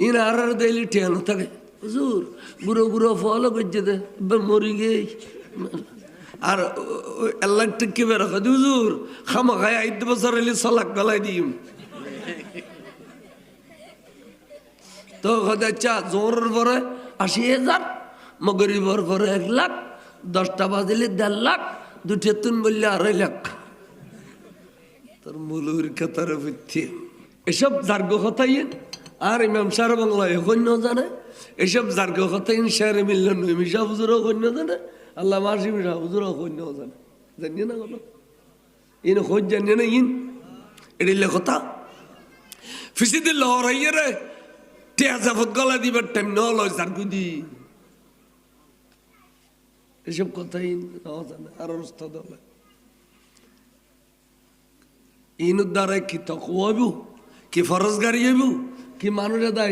in আর দিলি ten থাকে হুজুর বুড়ো বুড়ো ফল করছে দে মরি গে আর আল্লাহ টিকে বের রাখা হুজুর খামা খাই 8 বছর এলি সালাক গলাই দিম তো কথা চা জোরের পরে 80,000 মগরিবর পরে 1 লাখ 10টা বাজিলে 1.5 লাখ 2 তিন বললে 2.5 লাখ তোর মুলুর কাতারে বুদ্ধি এসব জার্গ কথাই আর ইমাম সাহেব বাংলায় কন্য জানে এসব জার্গ কথাই শেরে মিললেন মিশা হুজুরও কন্য জানে আল্লাহ মাসি মিশা হুজুরও কন্য জানে জানিয়ে না কোনো ইন খোঁজ জানিয়ে না ইন এডিলে কথা ফিসিদি লহরাইয়ে রে টেয়াজাফত গলা দিবার টাইম নলয় জার্গু দি এসব কথাই জানে আর ওস্তাদ হলে ইনুর দ্বারা কি তকওয়াবু কি ফরজগারি হইব কি মানুষের দায়